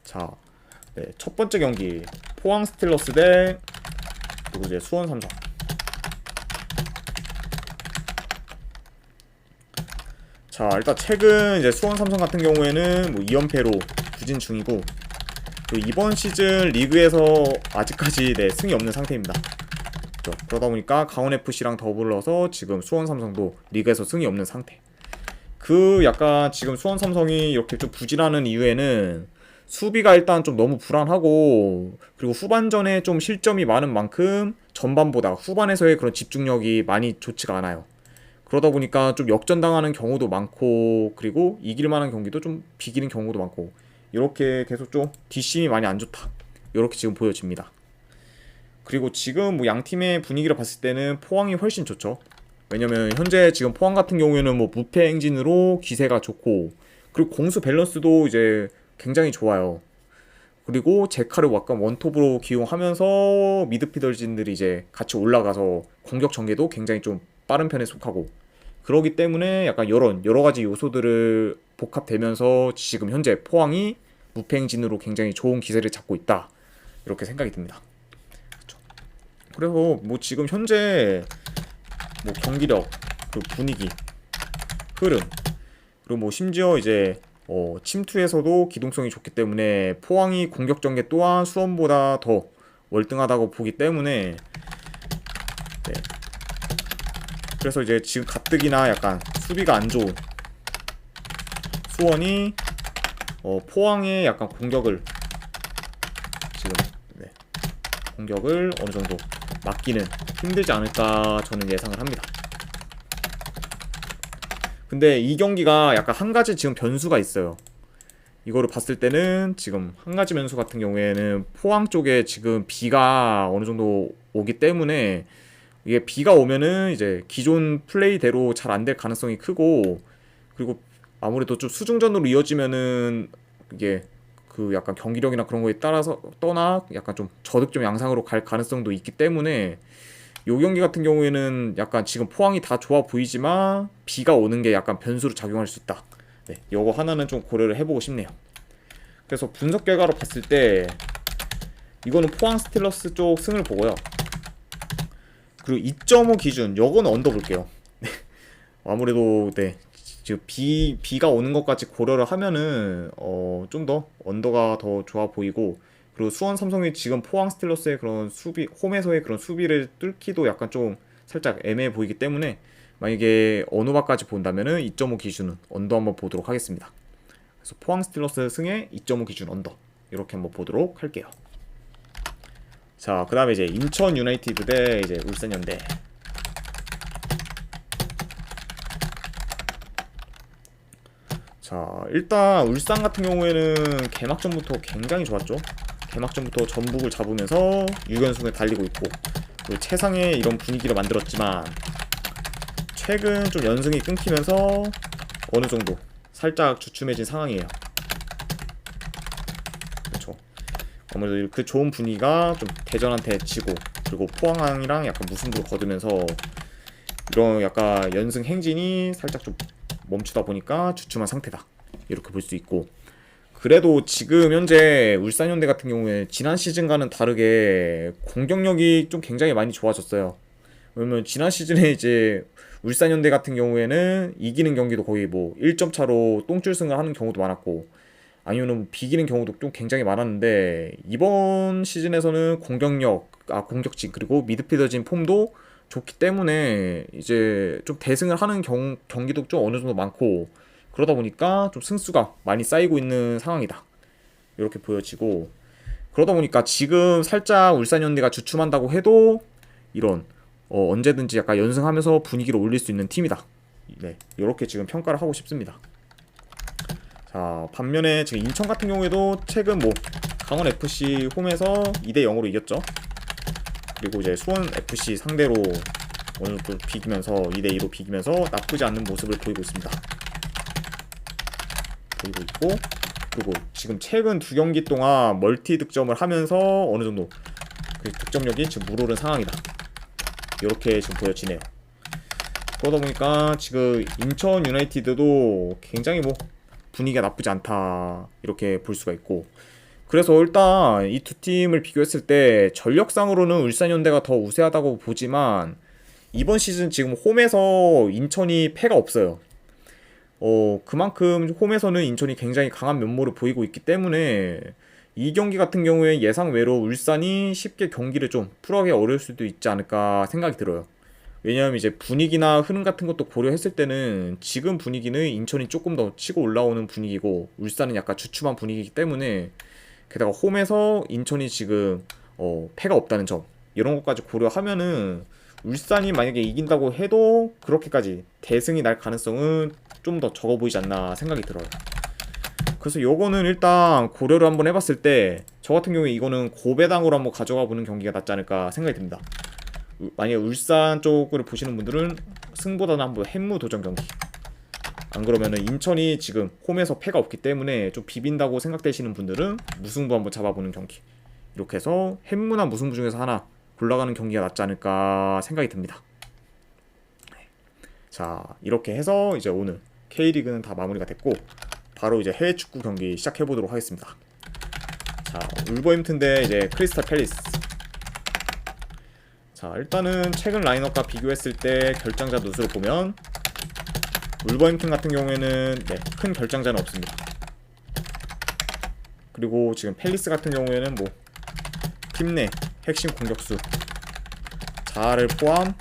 자, 네, 첫 번째 경기 포항 스틸러스 대 그리고 이제 수원 삼성. 자, 일단 최근 이제 수원 삼성 같은 경우에는 뭐 2연패로 부진 중이고, 그리고 이번 시즌 리그에서 아직까지 네, 승이 없는 상태입니다. 그러다 보니까 강원 FC랑 더불어서 지금 수원 삼성도 리그에서 승이 없는 상태. 그 약간 지금 수원 삼성이 이렇게 좀 부진하는 이유에는 수비가 일단 좀 너무 불안하고, 그리고 후반전에 좀 실점이 많은 만큼 전반보다 후반에서의 그런 집중력이 많이 좋지가 않아요. 그러다 보니까 좀 역전당하는 경우도 많고, 그리고 이길 만한 경기도 좀 비기는 경우도 많고, 이렇게 계속 좀 뒷심이 많이 안 좋다, 이렇게 지금 보여집니다. 그리고 지금 뭐 양 팀의 분위기를 봤을 때는 포항이 훨씬 좋죠. 왜냐면 현재 지금 포항 같은 경우에는 뭐 무패 행진으로 기세가 좋고, 그리고 공수 밸런스도 이제 굉장히 좋아요. 그리고 제카를 약간 원톱으로 기용하면서 미드피더진들이 이제 같이 올라가서 공격 전개도 굉장히 좀 빠른 편에 속하고, 그러기 때문에 약간 이런 여러 가지 요소들을 복합되면서 지금 현재 포항이 무패 행진으로 굉장히 좋은 기세를 잡고 있다, 이렇게 생각이 듭니다. 그래서 뭐 지금 현재 뭐 경기력, 그 분위기, 흐름, 그리고 뭐 심지어 이제 침투에서도 기동성이 좋기 때문에 포항이 공격 전개 또한 수원보다 더 월등하다고 보기 때문에, 네. 그래서 이제 지금 가뜩이나 약간 수비가 안 좋은 수원이 포항의 약간 공격을 지금 네. 공격을 어느 정도 막기는 힘들지 않을까 저는 예상을 합니다. 근데 이 경기가 약간 한 가지 지금 변수가 있어요. 이거를 봤을 때는 지금 한 가지 변수 같은 경우에는 포항 쪽에 지금 비가 어느 정도 오기 때문에, 이게 비가 오면은 이제 기존 플레이대로 잘 안 될 가능성이 크고, 그리고 아무래도 좀 수중전으로 이어지면은 이게 그 약간 경기력이나 그런 거에 따라서 떠나 약간 좀 저득점 양상으로 갈 가능성도 있기 때문에, 요 경기 같은 경우에는 약간 지금 포항이 다 좋아 보이지만 비가 오는 게 약간 변수로 작용할 수 있다. 네, 요거 하나는 좀 고려를 해보고 싶네요. 그래서 분석 결과로 봤을 때 이거는 포항 스틸러스 쪽 승을 보고요. 그리고 2.5 기준 요거는 언더 볼게요. 아무래도 네, 지금 비가 오는 것까지 고려를 하면은 좀 더 언더가 더 좋아 보이고, 그리고 수원 삼성이 지금 포항 스틸러스의 그런 수비, 홈에서의 그런 수비를 뚫기도 약간 좀 살짝 애매해 보이기 때문에, 만약에 어느 바까지 본다면은 2.5 기준은 언더 한번 보도록 하겠습니다. 그래서 포항 스틸러스 승의 2.5 기준 언더, 이렇게 한번 보도록 할게요. 자, 그 다음에 이제 인천 유나이티드 대 이제 울산 현대. 자, 일단 울산 같은 경우에는 개막전부터 굉장히 좋았죠. 개막전부터 전북을 잡으면서 6연승을 달리고 있고, 그리고 최상의 이런 분위기를 만들었지만 최근 좀 연승이 끊기면서 어느 정도 살짝 주춤해진 상황이에요. 그렇죠. 아무래도 그 좋은 분위기가 좀 대전한테 지고, 그리고 포항이랑 약간 무승부를 거두면서 이런 약간 연승 행진이 살짝 좀 멈추다 보니까 주춤한 상태다, 이렇게 볼 수 있고, 그래도 지금 현재 울산현대 같은 경우에 지난 시즌과는 다르게 공격력이 좀 굉장히 많이 좋아졌어요. 왜냐면 지난 시즌에 이제 울산현대 같은 경우에는 이기는 경기도 거의 뭐 1점 차로 똥줄승을 하는 경우도 많았고, 아니면 비기는 경우도 좀 굉장히 많았는데, 이번 시즌에서는 공격진, 그리고 미드필더진 폼도 좋기 때문에 이제 좀 대승을 하는 경기도 좀 어느 정도 많고, 그러다 보니까 좀 승수가 많이 쌓이고 있는 상황이다, 이렇게 보여지고, 그러다 보니까 지금 살짝 울산현대가 주춤한다고 해도 이런 언제든지 약간 연승하면서 분위기를 올릴 수 있는 팀이다, 네, 이렇게 지금 평가를 하고 싶습니다. 자, 반면에 지금 인천 같은 경우에도 최근 뭐 강원 FC 홈에서 2대 0으로 이겼죠. 그리고 이제 수원 FC 상대로 어느 정도 비기면서 2대 2로 비기면서 나쁘지 않은 모습을 보이고 있습니다. 보이고 있고, 그리고 지금 최근 두 경기 동안 멀티 득점을 하면서 어느 정도 그 득점력이 지금 물오른 상황이다, 이렇게 지금 보여지네요. 그러다 보니까 지금 인천 유나이티드도 굉장히 뭐 분위기가 나쁘지 않다, 이렇게 볼 수가 있고, 그래서 일단 이 두 팀을 비교했을 때 전력상으로는 울산현대가 더 우세하다고 보지만 이번 시즌 지금 홈에서 인천이 패가 없어요. 그만큼 홈에서는 인천이 굉장히 강한 면모를 보이고 있기 때문에 이 경기 같은 경우에 예상 외로 울산이 쉽게 경기를 좀 풀어가기 어려울 수도 있지 않을까 생각이 들어요. 왜냐하면 이제 분위기나 흐름 같은 것도 고려했을 때는 지금 분위기는 인천이 조금 더 치고 올라오는 분위기고 울산은 약간 주춤한 분위기이기 때문에 게다가 홈에서 인천이 지금 패가 없다는 점 이런 것까지 고려하면은 울산이 만약에 이긴다고 해도 그렇게까지 대승이 날 가능성은 좀 더 적어 보이지 않나 생각이 들어요. 그래서 요거는 일단 고려를 한번 해봤을 때 저 같은 경우에 이거는 고배당으로 한번 가져가 보는 경기가 낫지 않을까 생각이 듭니다. 만약에 울산 쪽을 보시는 분들은 승보다는 한번 햄무 도전 경기, 안 그러면은 인천이 지금 홈에서 패가 없기 때문에 좀 비빈다고 생각되시는 분들은 무승부 한번 잡아보는 경기, 이렇게 해서 햄무나 무승부 중에서 하나 골라가는 경기가 낫지 않을까 생각이 듭니다. 자, 이렇게 해서 이제 오늘 K리그는 다 마무리가 됐고 바로 이제 해외 축구 경기 시작해 보도록 하겠습니다. 자, 울버햄튼 대 이제 크리스탈 팰리스. 자, 일단은 최근 라인업과 비교했을 때 결장자 누수를 보면 울버햄튼 같은 경우에는 큰 결장자는 없습니다. 그리고 지금 팰리스 같은 경우에는 뭐 팀 내 핵심 공격수 자아를 포함,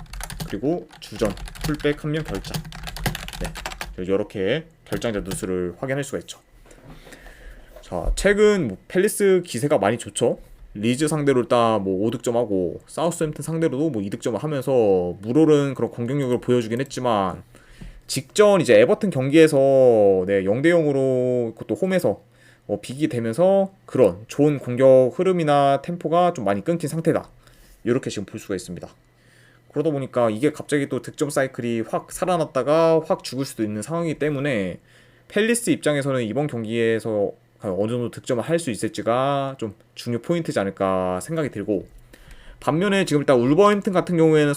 그리고 주전 풀백 1명 결장, 이렇게 결장자 누수를 확인할 수가 있죠. 자, 최근 팰리스 기세가 많이 좋죠. 리즈 상대로 일단 5득점하고 사우스햄튼 상대로도 2득점을 하면서 물오른 그런 공격력을 보여주긴 했지만 직전 이제 에버튼 경기에서 0대0으로 그것도 홈에서 비기게 되면서 그런 좋은 공격 흐름이나 템포가 좀 많이 끊긴 상태다, 이렇게 지금 볼 수가 있습니다. 그러다 보니까 이게 갑자기 또 득점 사이클이 확 살아났다가 확 죽을 수도 있는 상황이기 때문에 팰리스 입장에서는 이번 경기에서 어느 정도 득점을 할 수 있을지가 좀 중요 포인트지 않을까 생각이 들고, 반면에 지금 일단 울버햄튼 같은 경우에는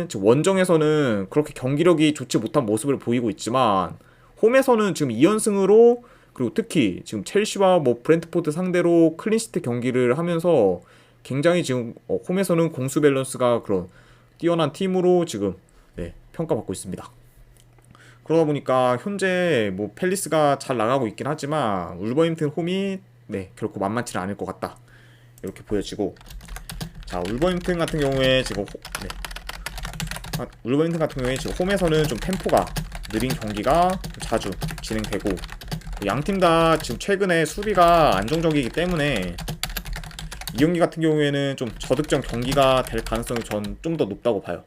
지금 원정에서는 그렇게 경기력이 좋지 못한 모습을 보이고 있지만 홈에서는 지금 2연승으로, 그리고 특히 지금 첼시와 브렌트포드 상대로 클린시트 경기를 하면서 굉장히 지금 홈에서는 공수 밸런스가 그런 뛰어난 팀으로 지금 평가받고 있습니다. 그러다 보니까 현재 팰리스가 잘 나가고 있긴 하지만 울버햄튼 홈이 결코 만만치는 않을 것 같다, 이렇게 보여지고, 자, 울버햄튼 같은 경우에 지금 홈에서는 좀 템포가 느린 경기가 자주 진행되고, 양 팀 다 지금 최근에 수비가 안정적이기 때문에 이 경기 같은 경우에는 좀 저득점 경기가 될 가능성이 전 좀 더 높다고 봐요.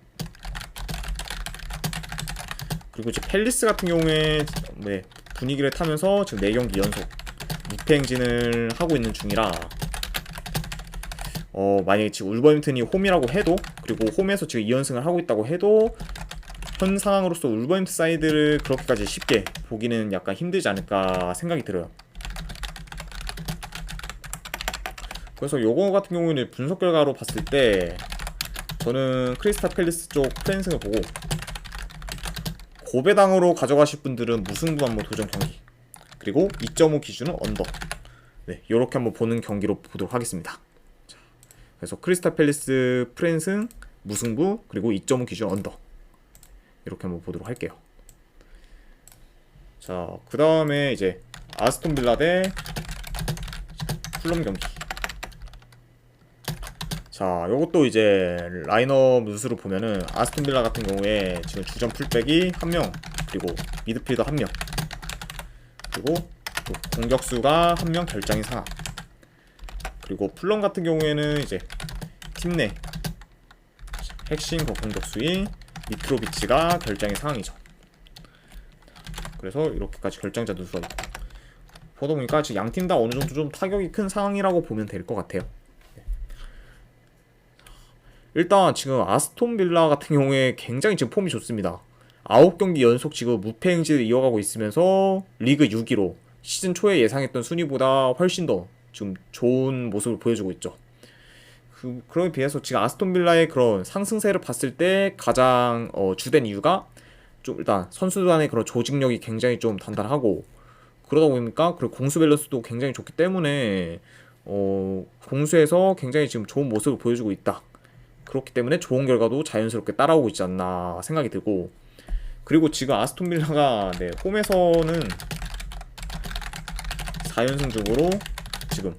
그리고 이제 팰리스 같은 경우에 분위기를 타면서 지금 4경기 연속 무패 행진을 하고 있는 중이라 만약에 지금 울버햄튼이 홈이라고 해도, 그리고 홈에서 지금 2연승을 하고 있다고 해도 현 상황으로서 울버햄튼 사이드를 그렇게까지 쉽게 보기는 약간 힘들지 않을까 생각이 들어요. 그래서 요거 같은 경우는 분석 결과로 봤을 때 저는 크리스탈 팰리스 쪽 프랜승을 보고, 고배당으로 가져가실 분들은 무승부 한번 도전 경기, 그리고 2.5 기준은 언더, 요렇게 한번 보는 경기로 보도록 하겠습니다. 자, 그래서 크리스탈 팰리스 프랜승 무승부, 그리고 2.5 기준 언더, 이렇게 한번 보도록 할게요. 자, 그 다음에 이제 아스톤 빌라 대 풀럼 경기. 자, 요것도 이제 라인업 누수로 보면은 아스톤 빌라 같은 경우에 지금 주전 풀백이 1명, 그리고 미드필더 1명, 그리고 또 공격수가 1명 결장인 상황. 그리고 풀럼 같은 경우에는 이제 팀 내 핵심 공격수인 미트로비치가 결장인 상황이죠. 그래서 이렇게까지 결장자 누수가 있고, 보다 보니까 지금 양 팀 다 어느 정도 좀 타격이 큰 상황이라고 보면 될 것 같아요. 일단 지금 아스톤 빌라 같은 경우에 굉장히 지금 폼이 좋습니다. 9경기 연속 지금 무패 행진을 이어가고 있으면서 리그 6위로 시즌 초에 예상했던 순위보다 훨씬 더 지금 좋은 모습을 보여주고 있죠. 그에 비해서 지금 아스톤 빌라의 그런 상승세를 봤을 때 가장 주된 이유가 좀 일단 선수단의 그런 조직력이 굉장히 좀 단단하고, 그러다 보니까 그리고 공수 밸런스도 굉장히 좋기 때문에 공수에서 굉장히 지금 좋은 모습을 보여주고 있다. 그렇기 때문에 좋은 결과도 자연스럽게 따라오고 있지 않나 생각이 들고, 그리고 지금 아스톤 빌라가 네, 홈에서는 4연승 중으로 지금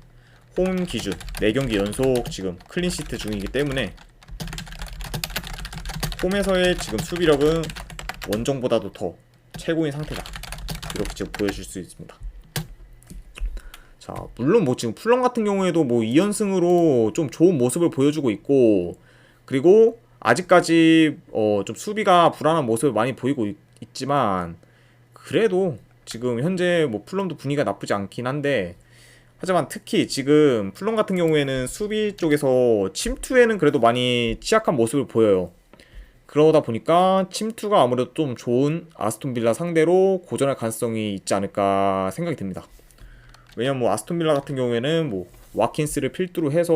홈 기준 4경기 연속 지금 클린시트 중이기 때문에 홈에서의 지금 수비력은 원정보다도 더 최고인 상태다, 이렇게 지금 보여줄 수 있습니다. 자, 물론 뭐 지금 풀런 같은 경우에도 뭐 2연승으로 좀 좋은 모습을 보여주고 있고, 그리고 아직까지 좀 수비가 불안한 모습을 많이 보이고 있지만, 그래도 지금 현재 뭐 풀럼도 분위기가 나쁘지 않긴 한데, 하지만 특히 지금 풀럼 같은 경우에는 수비 쪽에서 침투에는 그래도 많이 취약한 모습을 보여요. 그러다 보니까 침투가 아무래도 좀 좋은 아스톤 빌라 상대로 고전할 가능성이 있지 않을까 생각이 듭니다. 왜냐면 뭐 아스톤 빌라 같은 경우에는 뭐 와킨스를 필두로 해서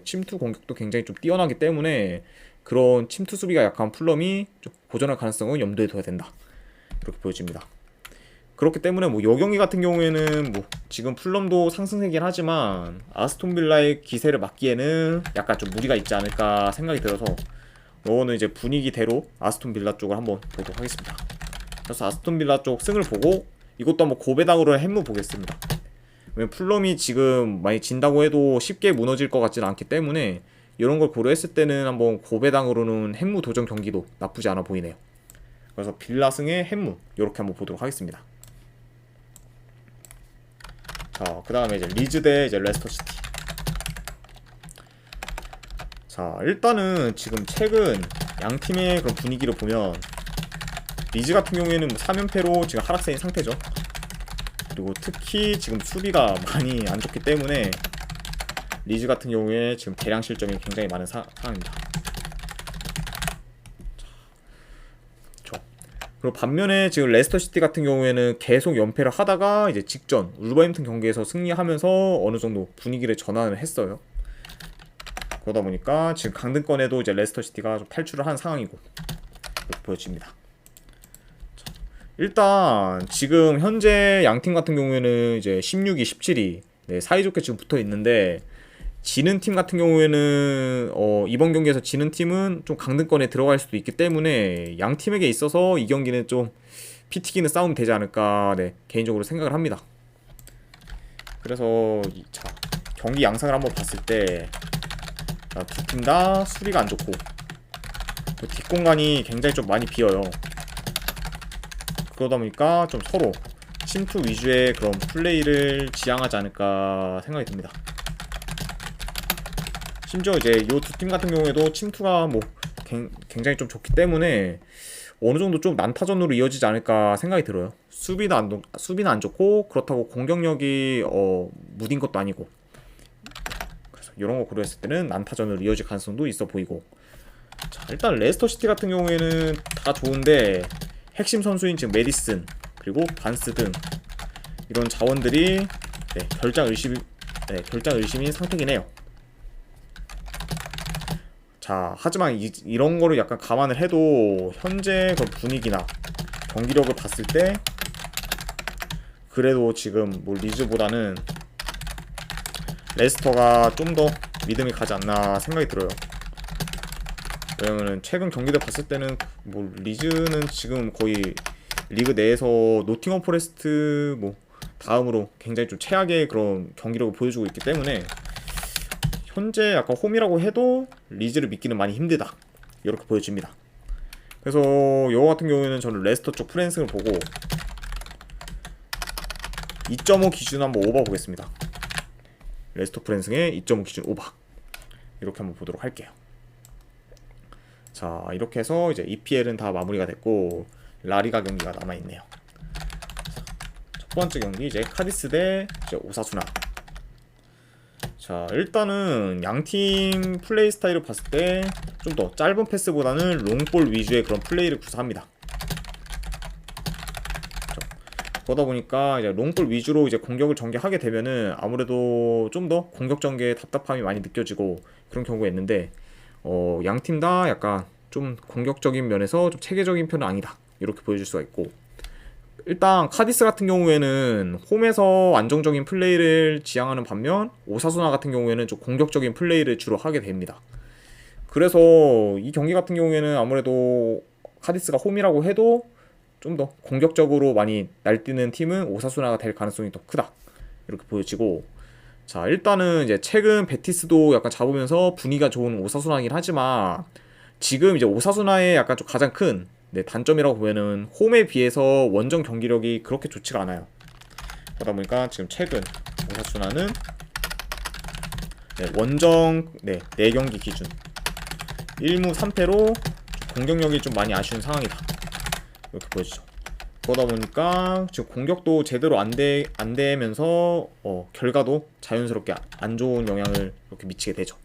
침투 공격도 굉장히 좀 뛰어나기 때문에 그런 침투 수비가 약한 풀럼이 좀 고전할 가능성은 염두에 둬야 된다, 이렇게 보여집니다. 그렇기 때문에 뭐 요 경기 같은 경우에는 뭐 지금 풀럼도 상승세긴 하지만 아스톤 빌라의 기세를 막기에는 약간 좀 무리가 있지 않을까 생각이 들어서, 이거는 이제 분위기대로 아스톤 빌라 쪽을 한번 보도록 하겠습니다. 그래서 아스톤 빌라 쪽 승을 보고 이것도 한번 고배당으로 햄무 보겠습니다. 왜냐면 풀럼이 지금 많이 진다고 해도 쉽게 무너질 것 같지는 않기 때문에 이런 걸 고려했을 때는 한번 고배당으로는 햄무 도전 경기도 나쁘지 않아 보이네요. 그래서 빌라 승의 햄무 이렇게 한번 보도록 하겠습니다. 자, 그 다음에 이제 리즈 대 이제 레스터시티. 자, 일단은 지금 최근 양 팀의 그런 분위기를 보면 리즈 같은 경우에는 뭐 3연패로 지금 하락세인 상태죠. 그리고 특히 지금 수비가 많이 안 좋기 때문에 리즈 같은 경우에 지금 대량 실점이 굉장히 많은 상황입니다. 그리고 반면에 지금 레스터시티 같은 경우에는 계속 연패를 하다가 이제 직전 울버햄튼 경기에서 승리하면서 어느 정도 분위기를 전환을 했어요. 그러다 보니까 지금 강등권에도 이제 레스터시티가 좀 탈출을 한 상황이고, 이렇게 보여집니다. 일단 지금 현재 양팀 같은 경우에는 이제 16위, 17위 네, 사이좋게 지금 붙어 있는데, 지는 팀 같은 경우에는 이번 경기에서 지는 팀은 좀 강등권에 들어갈 수도 있기 때문에 양 팀에게 있어서 이 경기는 좀 피 튀기는 싸움이 되지 않을까 네, 개인적으로 생각을 합니다. 그래서 자, 경기 양상을 한번 봤을 때 두 팀 다 수비가 안 좋고 뒷공간이 굉장히 좀 많이 비어요. 그러다 보니까 좀 서로 침투 위주의 그런 플레이를 지향하지 않을까 생각이 듭니다. 심지어 이제 이 두 팀 같은 경우에도 침투가 뭐 굉장히 좀 좋기 때문에 어느 정도 좀 난타전으로 이어지지 않을까 생각이 들어요. 수비는 안 좋고 그렇다고 공격력이 무딘 것도 아니고, 그래서 이런 거 고려했을 때는 난타전으로 이어질 가능성도 있어 보이고. 자, 일단 레스터시티 같은 경우에는 다 좋은데 핵심 선수인 지금 메디슨 그리고 반스 등 이런 자원들이 네, 결장 의심인 상태긴 해요. 자, 하지만 이런 거를 약간 감안을 해도 현재 그 분위기나 경기력을 봤을 때 그래도 지금 뭐 리즈보다는 레스터가 좀 더 믿음이 가지 않나 생각이 들어요. 왜냐면은 최근 경기를 봤을 때는 뭐 리즈는 지금 거의 리그 내에서 노팅엄 포레스트 뭐 다음으로 굉장히 좀 최악의 그런 경기력을 보여주고 있기 때문에 현재 약간 홈이라고 해도 리즈를 믿기는 많이 힘들다, 이렇게 보여집니다. 그래서 이거 같은 경우에는 저는 레스터 쪽 프랜승을 보고 2.5 기준 한번 오버 보겠습니다. 레스터 프랜승의 2.5 기준 오버 이렇게 한번 보도록 할게요. 자, 이렇게 해서 이제 EPL은 다 마무리가 됐고 라리가 경기가 남아있네요. 첫 번째 경기 이제 카디스 대 이제 오사수나. 자, 일단은 양팀 플레이 스타일을 봤을 때 좀 더 짧은 패스보다는 롱볼 위주의 그런 플레이를 구사합니다. 그러다 보니까 이제 롱볼 위주로 이제 공격을 전개하게 되면은 아무래도 좀 더 공격 전개에 답답함이 많이 느껴지고 그런 경우가 있는데, 양팀 다 약간 좀 공격적인 면에서 좀 체계적인 편은 아니다, 이렇게 보여줄 수가 있고, 일단 카디스 같은 경우에는 홈에서 안정적인 플레이를 지향하는 반면 오사수나 같은 경우에는 좀 공격적인 플레이를 주로 하게 됩니다. 그래서 이 경기 같은 경우에는 아무래도 카디스가 홈이라고 해도 좀 더 공격적으로 많이 날뛰는 팀은 오사수나가 될 가능성이 더 크다, 이렇게 보여지고, 자 일단은 이제 최근 베티스도 약간 잡으면서 분위기가 좋은 오사수나이긴 하지만 지금 이제 오사수나의 약간 좀 가장 큰 단점이라고 보면은 홈에 비해서 원정 경기력이 그렇게 좋지가 않아요. 그러다 보니까 지금 최근 오사수나는 원정 4경기 기준 1무 3패로 공격력이 좀 많이 아쉬운 상황이다, 이렇게 보여지죠. 그러다 보니까 지금 공격도 제대로 안 되면서 결과도 자연스럽게 안 좋은 영향을 이렇게 미치게 되죠.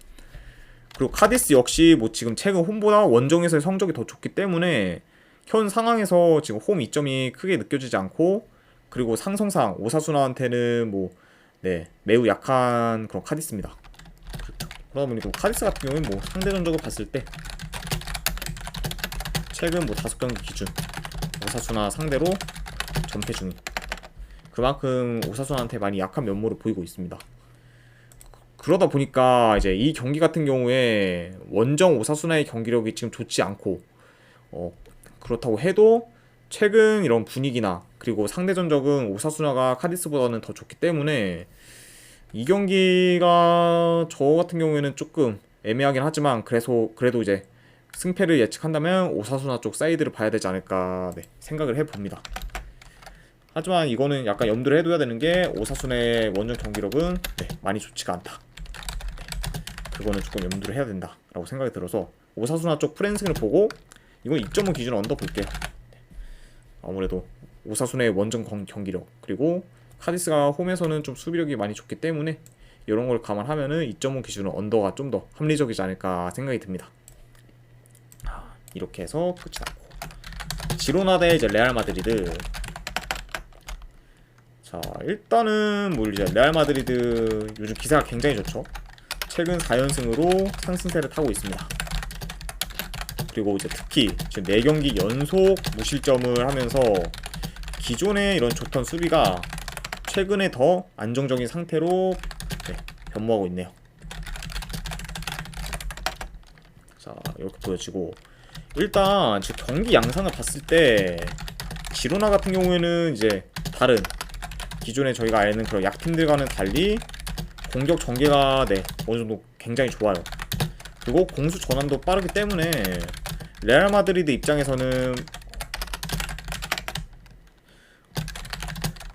그리고 카디스 역시 뭐 지금 최근 홈보다 원정에서의 성적이 더 좋기 때문에 현 상황에서 지금 홈 이점이 크게 느껴지지 않고, 그리고 상성상 오사수나한테는 매우 약한 그런 카디스입니다. 그러다 보니까 카디스 같은 경우는 상대 전적을 봤을 때 최근 5경기 기준 오사수나 상대로 전패 중인, 그만큼 오사수나한테 많이 약한 면모를 보이고 있습니다. 그러다 보니까 이제 이 경기 같은 경우에 원정 오사수나의 경기력이 지금 좋지 않고, 그렇다고 해도 최근 이런 분위기나 그리고 상대 전적은 오사수나가 카디스보다는 더 좋기 때문에 이 경기가 저 같은 경우에는 조금 애매하긴 하지만 그래도 이제 승패를 예측한다면 오사수나 쪽 사이드를 봐야 되지 않을까 생각을 해봅니다. 하지만 이거는 약간 염두를 해둬야 되는 게 오사수나의 원정 경기력은 많이 좋지가 않다. 그거는 조금 염두를 해야 된다 라고 생각이 들어서 오사수나 쪽 프랜승을 보고 이건 2.5 기준 언더 볼게요. 아무래도 오사수나의 원정 경기력 그리고 카디스가 홈에서는 좀 수비력이 많이 좋기 때문에 이런 걸 감안하면은 2.5 기준은 언더가 좀 더 합리적이지 않을까 생각이 듭니다. 이렇게 해서 끝이 났고, 지로나 대 이제 레알 마드리드. 자 일단은 이제 레알 마드리드 요즘 기세가 굉장히 좋죠. 최근 4연승으로 상승세를 타고 있습니다. 그리고 이제 특히 지금 4경기 연속 무실점을 하면서 기존의 이런 좋던 수비가 최근에 더 안정적인 상태로 변모하고 있네요. 자 이렇게 보여지고, 일단 지금 경기 양상을 봤을 때 지로나 같은 경우에는 이제 다른 기존에 저희가 아는 그런 약팀들과는 달리 공격 전개가 어느 정도 굉장히 좋아요. 그리고 공수 전환도 빠르기 때문에 레알 마드리드 입장에서는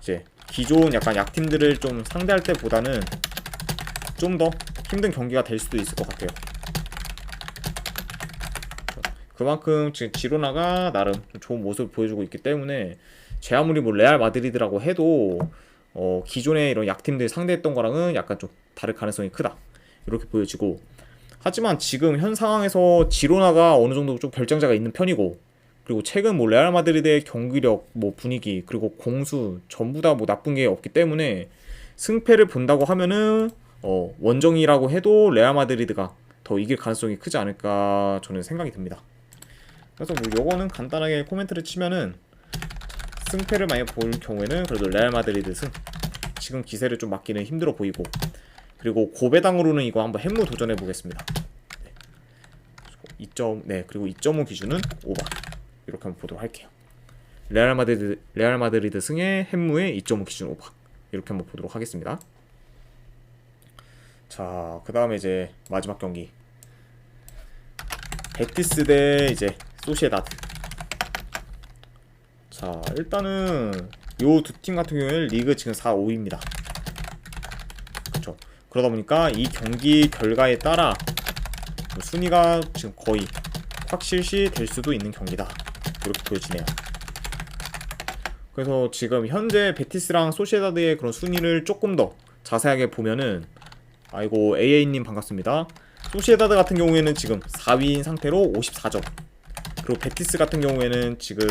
이제 기존 약간 약팀들을 좀 상대할 때보다는 좀 더 힘든 경기가 될 수도 있을 것 같아요. 그만큼 지금 지로나가 나름 좋은 모습을 보여주고 있기 때문에 제 아무리 레알 마드리드라고 해도 기존의 이런 약팀들 상대했던 거랑은 약간 좀 다를 가능성이 크다, 이렇게 보여지고, 하지만 지금 현 상황에서 지로나가 어느 정도 좀 결정자가 있는 편이고, 그리고 최근 레알 마드리드의 경기력, 분위기, 그리고 공수 전부 다 나쁜 게 없기 때문에 승패를 본다고 하면은 원정이라고 해도 레알 마드리드가 더 이길 가능성이 크지 않을까 저는 생각이 듭니다. 그래서 요거는 간단하게 코멘트를 치면은 승패를 많이 볼 경우에는 그래도 레알 마드리드 승, 지금 기세를 좀 막기는 힘들어 보이고, 그리고 고배당으로는 이거 한번 햄무 도전해 보겠습니다. 그리고 2.5 기준은 오바, 이렇게 한번 보도록 할게요. 레알 마드리드 승에 햄무의 2.5 기준 오바, 이렇게 한번 보도록 하겠습니다. 자, 그 다음에 이제 마지막 경기 베티스 대 이제 소시에다드. 자 일단은 요 두 팀 같은 경우에는 리그 지금 4, 5위입니다. 그쵸. 그러다 보니까 이 경기 결과에 따라 순위가 지금 거의 확실시 될 수도 있는 경기다, 이렇게 보여지네요. 그래서 지금 현재 베티스랑 소시에다드의 그런 순위를 조금 더 자세하게 보면은, 아이고 AA님 반갑습니다. 소시에다드 같은 경우에는 지금 4위인 상태로 54점, 그리고 베티스 같은 경우에는 지금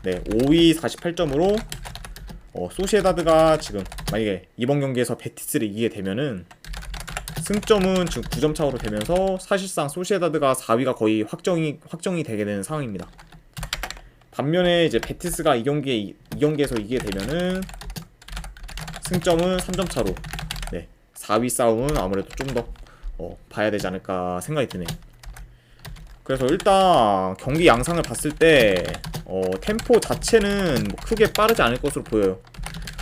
5위 48점으로 소시에다드가 지금 만약에 이번 경기에서 베티스를 이기게 되면은 승점은 지금 9점 차로 되면서 사실상 소시에다드가 4위가 거의 확정이 되게 되는 상황입니다. 반면에 이제 베티스가 이 경기에서 이기게 되면은 승점은 3점 차로 4위 싸움은 아무래도 좀 더 봐야 되지 않을까 생각이 드네요. 그래서 일단 경기 양상을 봤을 때 템포 자체는 뭐 크게 빠르지 않을 것으로 보여요.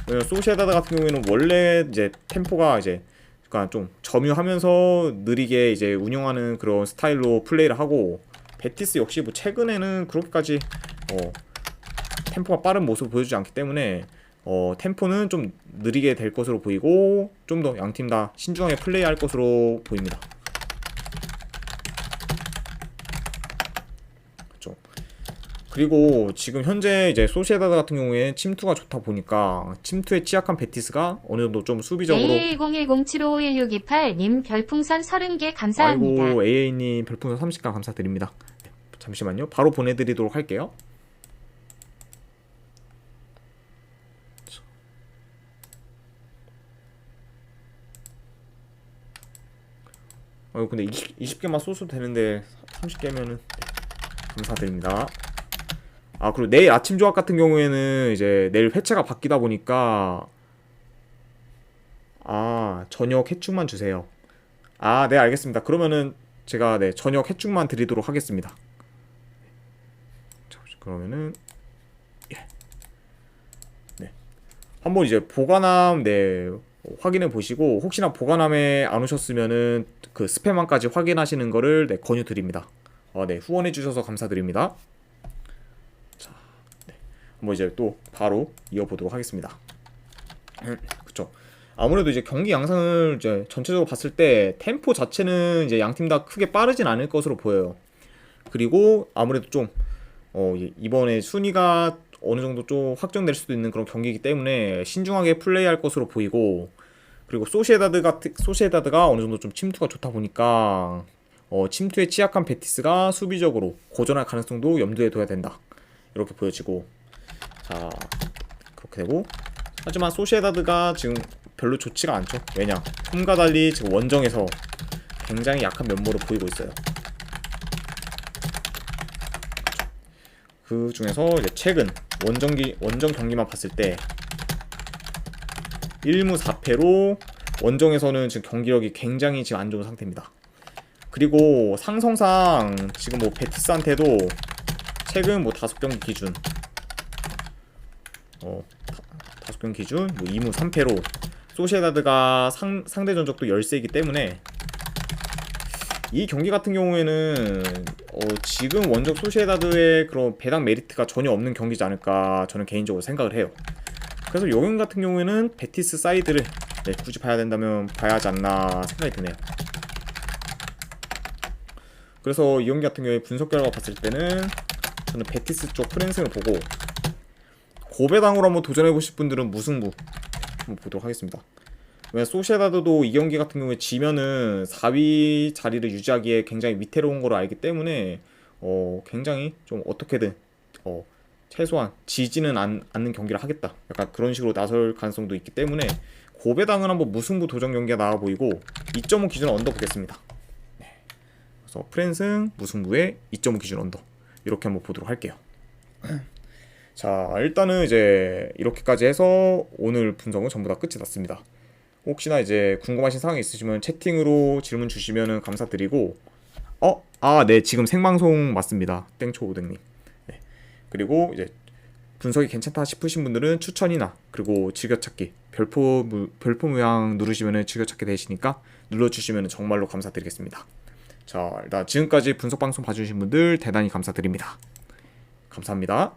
왜냐면 소시에다드 같은 경우에는 원래 이제 템포가 이제 그러니까 좀 점유하면서 느리게 이제 운영하는 그런 스타일로 플레이를 하고, 베티스 역시 뭐 최근에는 그렇게까지 템포가 빠른 모습을 보여주지 않기 때문에 템포는 좀 느리게 될 것으로 보이고 좀 더 양팀 다 신중하게 플레이할 것으로 보입니다. 그렇죠. 그리고 지금 현재 이제 소시에다드 같은 경우에 침투가 좋다 보니까 침투에 취약한 베티스가 어느 정도 좀 수비적으로 A1010751628님 별풍선 30개 감사합니다. 아이고 AA님 별풍선 30개 감사드립니다. 잠시만요. 바로 보내드리도록 할게요. 근데 20개만 쏘셔도 되는데 30개면은 감사드립니다. 그리고 내일 아침 조합 같은 경우에는 이제 내일 회차가 바뀌다 보니까 저녁 해축만 주세요. 네, 알겠습니다. 그러면은 제가 저녁 해축만 드리도록 하겠습니다. 그러면은 한번 이제 보관함 확인해 보시고, 혹시나 보관함에 안 오셨으면은 그 스팸함까지 확인하시는 거를 권유 드립니다. 후원해 주셔서 감사드립니다. 자, 한번 이제 또 바로 이어보도록 하겠습니다. 그쵸. 아무래도 이제 경기 양상을 이제 전체적으로 봤을 때 템포 자체는 이제 양팀 다 크게 빠르진 않을 것으로 보여요. 그리고 아무래도 좀 이번에 순위가 어느 정도 좀 확정될 수도 있는 그런 경기이기 때문에 신중하게 플레이할 것으로 보이고, 그리고 소시에다드가 어느 정도 좀 침투가 좋다 보니까 침투에 취약한 베티스가 수비적으로 고전할 가능성도 염두에 둬야 된다, 이렇게 보여지고, 자 그렇게 되고, 하지만 소시에다드가 지금 별로 좋지가 않죠. 왜냐, 홈과 달리 지금 원정에서 굉장히 약한 면모를 보이고 있어요. 그 중에서 이제 최근 원정 경기만 봤을 때 1무 4패로 원정에서는 지금 경기력이 굉장히 지금 안 좋은 상태입니다. 그리고 상성상 지금 뭐 베티스한테도 최근 뭐 5경기 기준 5경기 기준 뭐 2무 3패로 소시에다드가 상대 전적도 열세이기 때문에 이 경기 같은 경우에는 지금 원정 소시에다드의 그런 배당 메리트가 전혀 없는 경기지 않을까 저는 개인적으로 생각을 해요. 그래서 이 경기 같은 경우에는 베티스 사이드를 굳이 봐야 된다면 봐야 하지 않나 생각이 드네요. 그래서 이 경기 같은 경우에 분석 결과 봤을 때는 저는 베티스 쪽 프랜승을 보고, 고배당으로 한번 도전해보실 분들은 무승부 한번 보도록 하겠습니다. 왜냐면 소시에다드도 이 경기 같은 경우에 지면은 4위 자리를 유지하기에 굉장히 위태로운 걸로 알기 때문에 굉장히 좀 어떻게든 최소한 지지는 않는 경기를 하겠다, 약간 그런 식으로 나설 가능성도 있기 때문에 고배당은 한번 무승부 도전 경기가 나와 보이고 2.5 기준 언더 보겠습니다. 그래서 프랜승 무승부에 2.5 기준 언더 이렇게 한번 보도록 할게요. 자, 일단은 이제 이렇게까지 해서 오늘 분석은 전부 다 끝이 났습니다. 혹시나 이제 궁금하신 사항이 있으시면 채팅으로 질문 주시면 감사드리고, 네, 지금 생방송 맞습니다. 땡초오등님. 네. 그리고 이제 분석이 괜찮다 싶으신 분들은 추천이나 그리고 즐겨찾기 별표 모양 누르시면 즐겨찾기 되시니까 눌러주시면 정말로 감사드리겠습니다. 자, 일단 지금까지 분석 방송 봐주신 분들 대단히 감사드립니다. 감사합니다.